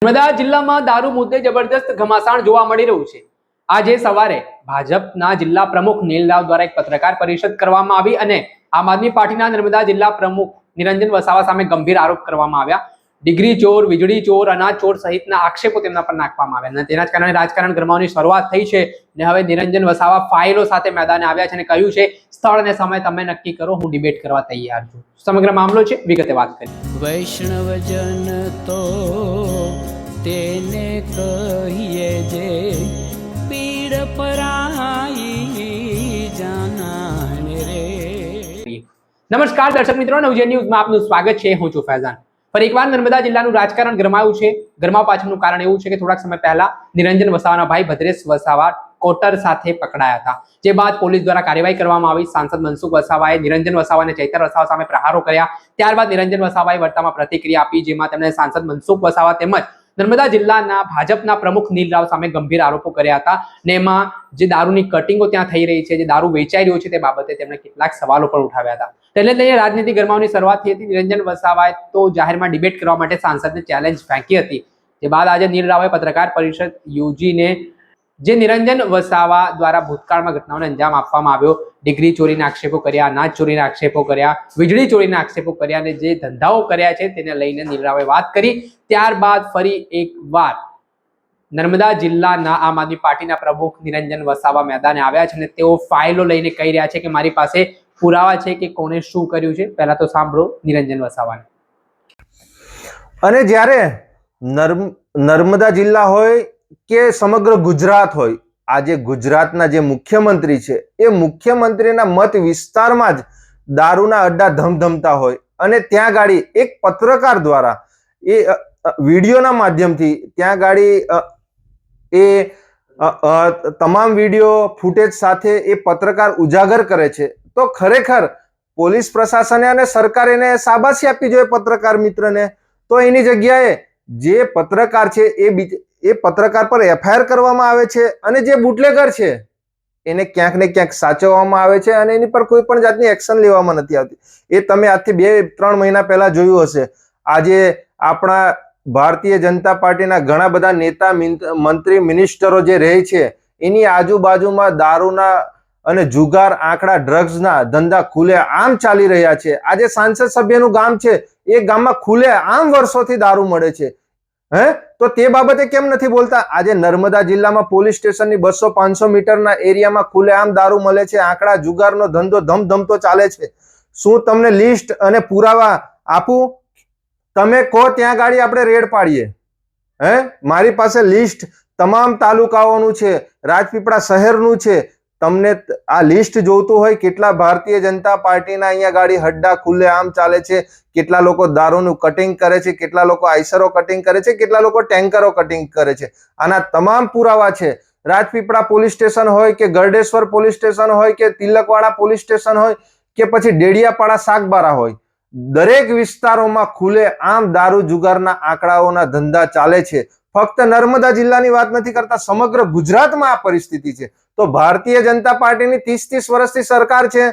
નર્મદા જિલ્લામાં દારૂ મુદ્દે જબરદસ્ત ઘમાસાણ જોવા મળી રહ્યું છે। આજે સવારે ભાજપના જિલ્લા પ્રમુખ નીલરાવ દ્વારા એક પત્રકાર પરિષદ કરવામાં આવી અને આમ આદમી પાર્ટીના નર્મદા જિલ્લા પ્રમુખ નિરંજન વસાવા સામે ગંભીર આરોપ કરવામાં આવ્યા। ડિગ્રી ચોર, વીજળી ચોર, અનાજ ચોર સહિતના આક્ષેપો તેમના પર નાખવામાં આવ્યા અને તેના જ કારણે રાજકારણ ગરમાવાની શરૂઆત થઈ છે અને હવે નિરંજન વસાવા ફાઇલો સાથે મેદાને આવ્યા છે અને કહ્યું છે સ્થળ અને સમય તમે નક્કી કરો, હું ડિબેટ કરવા તૈયાર છું। સમગ્ર મામલો છે, વિગતે વાત કરીએ। વૈષ્ણવજન તો તેને કહીએ જે પીડ પરાઈ જાનાને રે। નમસ્કાર દર્શક મિત્રો, નવજીવન ન્યૂઝમાં આપનું સ્વાગત છે। હું છું ફૈઝાન। ફરી એકવાર નર્મદા જિલ્લાનું રાજકારણ ગરમાયું છે। ગરમાવા પાછળનું કારણ એવું છે કે થોડાક સમય પહેલા નિરંજન વસાવાના ભાઈ ભદ્રેશ વસાવા કોટર સાથે પકડાયા હતા, જે બાદ પોલીસ દ્વારા કાર્યવાહી કરવામાં આવી। સાંસદ મનસુખ વસાવાએ નિરંજન વસાવા અને ચૈતર વસાવા સામે પ્રહારો કર્યા। ત્યારબાદ નિરંજન વસાવાએ વર્તામાં પ્રતિક્રિયા આપી, જેમાં તેમણે સાંસદ મનસુખ વસાવા તેમજ નર્મદા જિલ્લાના ભાજપના પ્રમુખ નીલરાવ સામે ગંભીર આરોપો કર્યા હતા ને એમાં જે દારૂની કટિંગો ત્યાં થઈ રહી છે, જે દારૂ વેચાઈ રહ્યો છે તે બાબતે તેમણે કેટલાક સવાલો પણ ઉઠાવ્યા હતા। એટલે લઈને રાજનીતિ ગરમાવાની શરૂઆત થઈ હતી। નિરંજન વસાવાએ તો જાહેરમાં ડિબેટ કરવા માટે સાંસદને ચેલેન્જ ફેંકી હતી, જે બાદ આજે નીલરાવે પત્રકાર પરિષદ યોજીને જે નિરંજન વસાવા દ્વારા ભૂતકાળમાં ઘટનાઓને અંજામ આપવામાં આવ્યો, ડિગ્રી ચોરીના આક્ષેપો કર્યા, અનાજ ચોરીના આક્ષેપો કર્યા, વીજળી ચોરીના આક્ષેપો કર્યા અને જે ધંધાઓ કર્યા છે તેને લઈને નીલરાવે વાત કરી। ત્યારબાદ ફરી એકવાર નર્મદા જિલ્લાના આમ આદમી પાર્ટીના પ્રમુખ નિરંજન વસાવા મેદાને આવ્યા છે અને તેઓ ફાઇલો લઈને કહી રહ્યા છે કે મારી પાસે પુરાવા છે કે કોણે શું કર્યું છે। પહેલા તો સાંભળો નિરંજન વસાવાને। અને જ્યારે નર્મદા જિલ્લા હોય કે સમગ્ર ગુજરાત હોય, આજે ગુજરાતના જે મુખ્યમંત્રી છે એ મુખ્યમંત્રીના મત વિસ્તારમાં જ દારૂના અડ્ડા ધમધમતા હોય અને ત્યાં ગાડી એક પત્રકાર દ્વારા એ વિડીયોના માધ્યમથી ત્યાં ગાડી એ તમામ વિડીયો ફૂટેજ સાથે એ પત્રકાર ઉજાગર કરે છે, તો ખરેખર પોલીસ પ્રશાસને અને સરકારે એને શાબાશી આપવી જોઈએ પત્રકાર મિત્રને। તો એની જગ્યાએ જે પત્રકાર છે એ પત્રકાર પર એફઆઈઆર કરવામાં આવે છે અને જે બુટલેગર છે એને ક્યાંક ને ક્યાંક સાચવવામાં આવે છે અને એની પર કોઈ પણ જાતની એક્શન લેવામાં નથી આવતી। એ તમે આજથી 2-3 મહિના પહેલા જોયું હશે। આજે આપણા ભારતીય જનતા પાર્ટીના ઘણા બધા નેતા, મંત્રી, મિનિસ્ટરો જે રહે છે એની આજુબાજુમાં દારૂના અને જુગાર, આંકડા, ડ્રગ્સના ધંધા ખુલે આમ ચાલી રહ્યા છે। આજે સાંસદ સભ્યનું ગામ છે, એ ગામમાં ખુલે આમ વર્ષોથી દારૂ મળે છે। તો તે બાબતે કેમ નથી બોલતા? આજે નર્મદા જિલ્લામાં પોલીસ સ્ટેશનની 200-500 મીટરના એરિયામાં ખુલે આમ દારૂ મળે છે, આંકડા, જુગારનો ધંધો ધમધમતો ચાલે છે। શું તમને લિસ્ટ અને પુરાવા આપું? તમે કહો ત્યાં ગાડી આપણે રેડ પાડીએ। મારી પાસે લિસ્ટ તમામ તાલુકાઓનું છે, રાજપીપળા શહેરનું છે। તમને આ લિસ્ટ જોઈતું હોય કેટલા ભારતીય જનતા પાર્ટીના અહીંયા ગાડી હડ્ડા ખુલ્લે આમ ચાલે છે, કેટલા લોકો દારૂનું કટિંગ કરે છે, કેટલા લોકો આઈસરો કટિંગ કરે છે, કેટલા લોકો ટેન્કરો કટિંગ કરે છે, આના તમામ પુરાવા છે। રાજપીપળા પોલીસ સ્ટેશન હોય કે ગરડેશ્વર પોલીસ સ્ટેશન હોય કે તિલકવાડા પોલીસ સ્ટેશન હોય કે પછી ડેડિયાપાડા સાગબારા હોય, દરેક વિસ્તારોમાં ખુલે આમ દારૂ જુગારના આંકડાઓના ધંધા ચાલે છે। ફક્ત નર્મદા જિલ્લાની વાત નથી કરતા, સમગ્ર ગુજરાતમાં આ પરિસ્થિતિ છે। તો ભારતીય જનતા પાર્ટીની 30 વર્ષથી સરકાર છે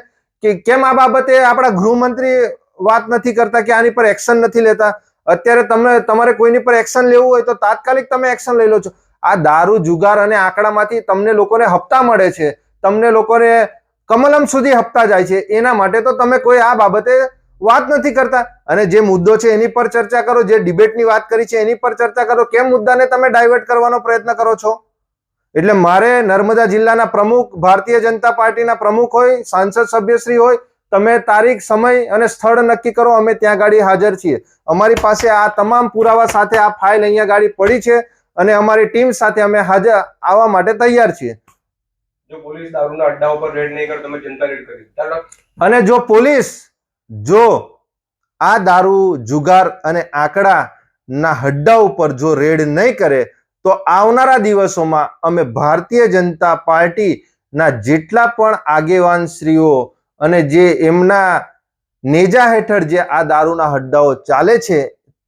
કે કેમ આ બાબતે આપણા ગૃહમંત્રી વાત નથી કરતા કે આની પર એક્શન નથી લેતા? અત્યારે તમારે કોઈની પર એક્શન લેવું હોય તો તાત્કાલિક તમે એક્શન લઈ લો છો। આ દારૂ જુગાર અને આંકડામાંથી તમને લોકોને હપ્તા મળે છે, તમને લોકોને કમલમ સુધી હપ્તા જાય છે, એના માટે તો તમે કોઈ આ બાબતે વાત નથી કરતા। અને જે મુદ્દો છે એની પર ચર્ચા કરો, જે ડિબેટની વાત કરી છે એની પર ચર્ચા કરો। કેમ મુદ્દાને તમે ડાયવર્ટ કરવાનો પ્રયત્ન કરો છો? એટલે મારે નર્મદા જિલ્લાના પ્રમુખ, ભારતીય જનતા પાર્ટીના પ્રમુખ હોય, સાંસદ સભ્યશ્રી હોય, તમે તારીખ, સમય અને સ્થળ નક્કી કરો, અમે ત્યાં ગાડી હાજર છીએ। અમારી પાસે આ તમામ પુરાવા સાથે આ ફાઇલ અહીંયા ગાડી પડી છે અને અમારી ટીમ સાથે અમે હાજર આવવા માટે તૈયાર છીએ। જો પોલીસ દારૂના અડ્ડા ઉપર રેડ નહીં કરે, તમે જનતા રેડ કરી, અને જો પોલીસ આ દારૂ, જુગાર અને આંકડાના હડ્ડા ઉપર જો રેડ નહીં કરે તો આવનારા દિવસોમાં અમે ભારતીય જનતા પાર્ટીના જેટલા પણ આગેવાનશ્રીઓ અને જે એમના નેજા હેઠળ જે આ દારૂના હડ્ડાઓ ચાલે છે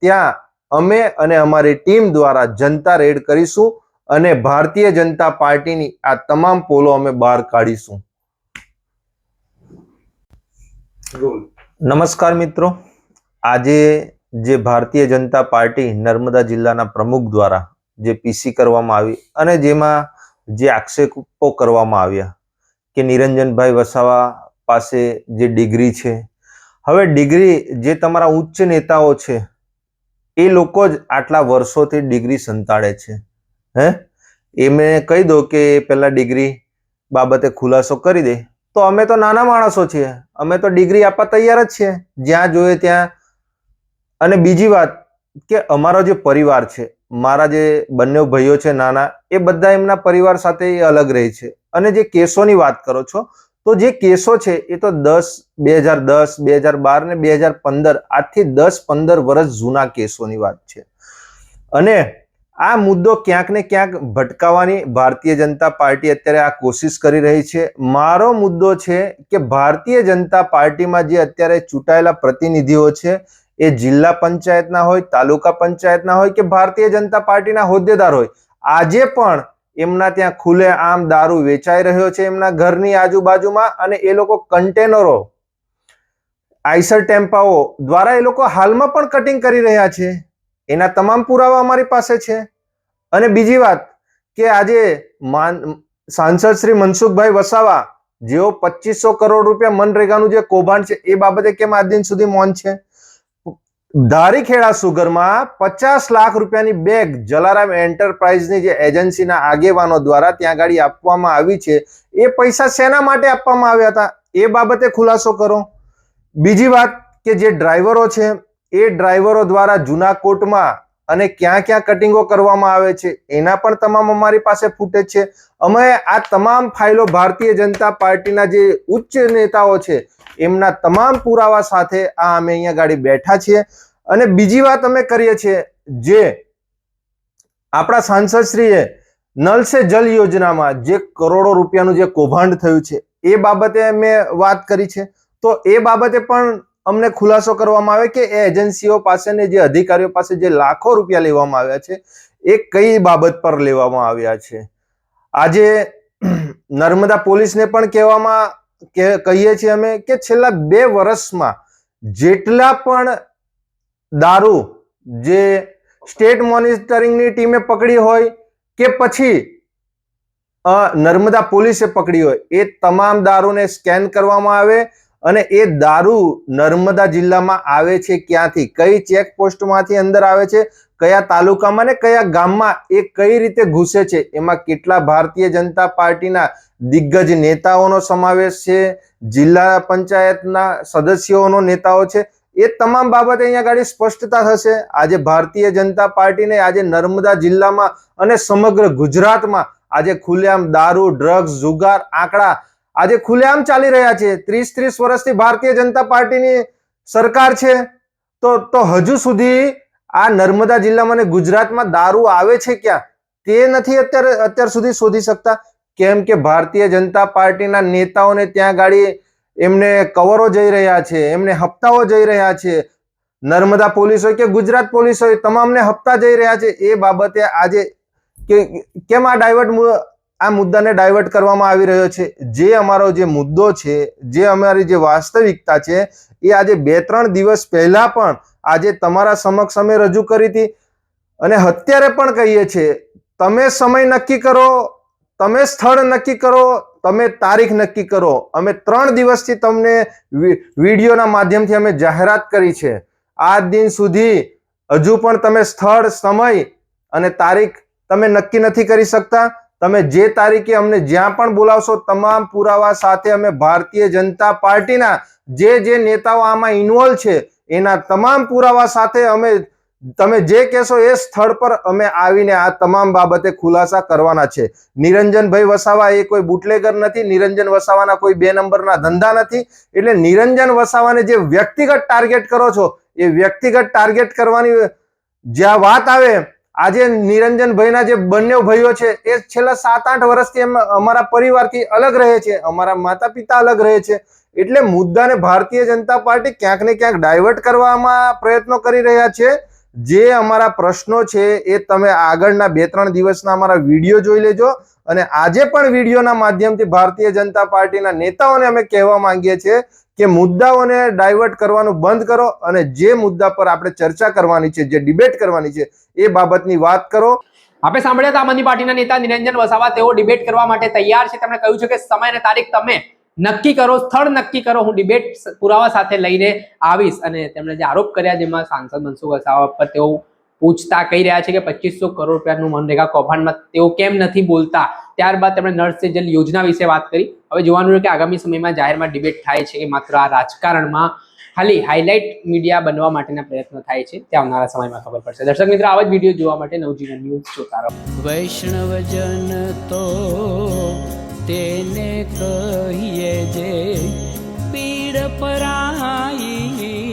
ત્યાં અમે અને અમારી ટીમ દ્વારા જનતા રેડ કરીશું અને ભારતીય જનતા પાર્ટીની આ તમામ પોલો અમે બહાર કાઢીશું। નમસ્કાર મિત્રો, આજે જે ભારતીય જનતા પાર્ટી નર્મદા જિલ્લાના પ્રમુખ દ્વારા જે પીસી કરવામાં આવી અને જેમાં જે આક્ષેપો કરવામાં આવ્યા કે નિરંજનભાઈ વસાવા પાસે જે ડિગ્રી છે, હવે ડિગ્રી જે તમારા ઉચ્ચ નેતાઓ છે એ લોકો જ આટલા વર્ષોથી ડિગ્રી સંતાડે છે, એમને કહી દો કે પહેલા ડિગ્રી બાબતે ખુલાસો કરી દે તો અમે તો નાના માણસો છીએ, અમે તો ડિગ્રી આપવા તૈયાર જ છીએ જ્યાં જોઈએ ત્યાં. અને બીજી વાત કે અમારો જે પરિવાર છે, મારા જે બંને ભાઈઓ છે નાના, એ બધા એમના પરિવાર સાથે અલગ રહે છે. અને જે કેસોની વાત કરો છો તો જે કેસો છે એ તો 2010, 2012 ને 2015 આજથી 10-15 વર્ષ જૂના કેસોની વાત છે. અને આ મુદ્દો ક્યાંક ને ક્યાંક ભટકાવવાની ભારતીય જનતા પાર્ટી અત્યારે આ કોશિશ કરી રહી છે. મારો મુદ્દો છે કે ભારતીય જનતા પાર્ટીમાં જે અત્યારે ચૂંટાયેલા પ્રતિનિધિઓ છે એ જિલ્લા પંચાયતના હોય, તાલુકા પંચાયતના હોય કે ભારતીય જનતા પાર્ટીના હોદ્દેદાર હોય, આજે પણ એમના ત્યાં ખુલ્લે આમ દારૂ વેચાઈ રહ્યો છે એમના ઘરની આજુબાજુમાં. અને એ લોકો કન્ટેનરો, આઈસર ટેમ્પાઓ દ્વારા એ લોકો હાલમાં પણ કટિંગ કરી રહ્યા છે. એના તમામ પુરાવા અમારી પાસે છે. અને બીજી વાત કે આજે સાંસદ શ્રી મનસુખભાઈ વસાવા જેઓ 2500 કરોડ રૂપિયા મનરેગાનું જે કૌભાંડ છે એ બાબતે કેમ આજ દિન સુધી મૌન છે? ધારીખેડા સુગરમાં 50 લાખ રૂપિયાની બેગ જલારામ એન્ટરપ્રાઇઝની જે એજન્સીના આગેવાનો દ્વારા ત્યાં ગાડી આપવામાં આવી છે, એ પૈસા શેના માટે આપવામાં આવ્યા હતા એ બાબતે ખુલાસો કરો. બીજી વાત કે જે ડ્રાઈવરો છે એ ડ્રાઈવરો દ્વારા જૂના કોર્ટમાં અને ક્યાં ક્યાં કટિંગો કરવામાં આવે છે એના પણ તમામ અમારી પાસે ફૂટેજ છે. અમે આ તમામ ફાઇલો ભારતીય જનતા પાર્ટીના જે ઉચ્ચ નેતાઓ છે એમના તમામ પુરાવા સાથે અમે અહીંયા ગાડી બેઠા છીએ. અને બીજી વાત અમે કરીએ છીએ, જે આપણા સાંસદશ્રીએ નલ સે જલ યોજનામાં જે કરોડો રૂપિયાનું જે કૌભાંડ થયું છે એ બાબતે મેં વાત કરી છે. તો એ બાબતે પણ અમને ખુલાસો કરવામાં આવે કે એ એજન્સીઓ પાસે ને જે અધિકારીઓ પાસે જે લાખો રૂપિયા લેવામાં આવ્યા છે એ કઈ બાબત પર લેવામાં આવ્યા છે. આજે નર્મદા પોલીસને પણ કહીએ છીએ અમે કે છેલ્લા 2 વર્ષમાં જેટલા પણ દારૂ જે સ્ટેટ મોનિટરિંગની ટીમે પકડી હોય કે પછી નર્મદા પોલીસે પકડી હોય, એ તમામ દારૂને સ્કેન કરવામાં આવે અને એ દારૂ નર્મદા જિલ્લામાં આવે છે ક્યાંથી, કઈ ચેકપોસ્ટમાંથી અંદર આવે છે, કયા તાલુકામાં ને કયા ગામમાં એ કઈ રીતે ઘૂસે છે, એમાં કેટલા ભારતીય જનતા પાર્ટીના દિગ્ગજ નેતાઓનો સમાવેશ છે, જિલ્લા પંચાયતના સદસ્યોનો નેતાઓ છે, એ તમામ બાબતે અહીંયા ગાડી સ્પષ્ટતા થશે. આજે ભારતીય જનતા પાર્ટીને આજે નર્મદા જિલ્લામાં અને સમગ્ર ગુજરાતમાં આજે ખુલ્લેઆમ દારૂ, ડ્રગ્સ, જુગાર આંકડા આજે ખુલ્લેઆમ ચાલી રહ્યા છે. 30 વર્ષથી ભારતીય જનતા પાર્ટીની સરકાર છે તો હજુ સુધી આ નર્મદા જિલ્લામાં અને ગુજરાતમાં દારૂ આવે છે ક્યાં તે નથી અત્યાર સુધી શોધી શકતા. કેમ કે ભારતીય જનતા પાર્ટીના નેતાઓને ત્યાં ગાડી એમને કવરો જઈ રહ્યા છે, એમને હપ્તાઓ જઈ રહ્યા છે. નર્મદા પોલીસ હોય કે ગુજરાત પોલીસ હોય, તમામને હપ્તા જઈ રહ્યા છે. એ બાબતે આજે કેમ આ મુદ્દાને ડાયવર્ટ કરવામાં આવી રહ્યો છે? જે અમારો જે મુદ્દો છે, જે અમારી જે વાસ્તવિકતા છે એ આજે 2-3 દિવસ પહેલા પણ આજે તમારા સમક્ષ અમે રજૂ કરી હતી. અને અત્યારે પણ કહીએ છીએ, તમે સમય નક્કી કરો, તમે સ્થળ નક્કી કરો, તમે તારીખ નક્કી કરો. અમે 3 દિવસથી તમને વિડીયોના માધ્યમથી અમે જાહેરાત કરી છે. આજ દિન સુધી હજુ પણ તમે સ્થળ, સમય અને તારીખ તમે નક્કી નથી કરી શકતા. તમે જે તારીખે અમને જ્યાં પણ બોલાવશો તમામ પુરાવા સાથે અમે ભારતીય જનતા પાર્ટીના જે નેતાઓ આમાં ઇન્વોલ્વ છે એના તમામ પુરાવા સાથે અમે તમે જે કહેશો એ સ્થળ પર અમે આવીને આ તમામ બાબતે ખુલાસા કરવાના છે. નિરંજનભાઈ વસાવા એ કોઈ બુટલેગર નથી, નિરંજન વસાવાના કોઈ 2 નંબરના ધંધા નથી. એટલે નિરંજન વસાવાને જે વ્યક્તિગત ટાર્ગેટ કરો છો એ વ્યક્તિગત ટાર્ગેટ કરવાની જ્યાં વાત આવે, આજે નિરંજનભાઈના જે બંને ભાઈઓ છે એ છેલ્લા 7-8 વર્ષથી અમારા પરિવારથી અલગ રહે છે, અમારા માતા પિતા અલગ રહે છે. એટલે મુદ્દાને ભારતીય જનતા પાર્ટી ક્યાંક ને ક્યાંક ડાયવર્ટ કરવામાં પ્રયત્નો કરી રહ્યા છે. જે અમારા પ્રશ્નો છે એ તમે આગળના 2-3 દિવસના અમારા વિડીયો જોઈ લેજો અને આજે પણ વિડીયોના માધ્યમથી ભારતીય જનતા પાર્ટીના નેતાઓને અમે કહેવા માંગીએ છીએ કે મુદ્દાઓને ડાયવર્ટ કરવાનું બંધ કરો અને જે મુદ્દા પર આપણે ચર્ચા કરવાની છે, જે ડિબેટ કરવાની છે એ બાબતની વાત કરો. આપણે સાંભળ્યા હતા આમ આદમી પાર્ટીના નેતા નિરંજન વસાવા, તેઓ ડિબેટ કરવા માટે તૈયાર છે. તેમણે કહ્યું છે કે સમય અને તારીખ તમે નક્કી કરો, સ્થળ નક્કી કરો, હું ડિબેટ પુરાવા સાથે લઈને આવીશ. અને તેમણે જે આરોપ કર્યા જેમાં સાંસદ મનસુખ વસાવા પર તેઓ પૂછતા કહી રહ્યા છે કે 2500 કરોડ રૂપિયાનું મનરેગા કૌભાંડમાં તેઓ કેમ નથી બોલતા. ત્યારબાદ તેમણે નળ સે જલ યોજના વિશે વાત કરી. હવે જોવાનું છે કે આગામી સમયમાં જાહેરમાં ડિબેટ થાય છે કે માત્ર આ રાજકારણમાં ખાલી હાઇલાઇટ મીડિયા બનવા માટેના પ્રયત્નો થાય છે, તે આવનારા સમયમાં ખબર પડશે. દર્શક મિત્રો, આવા જ વિડીયો જોવા માટે નવજીવન ન્યૂઝ જોતા રહો. વૈષ્ણવજન તો તેને કહીએ જે પીડ પરાઈ.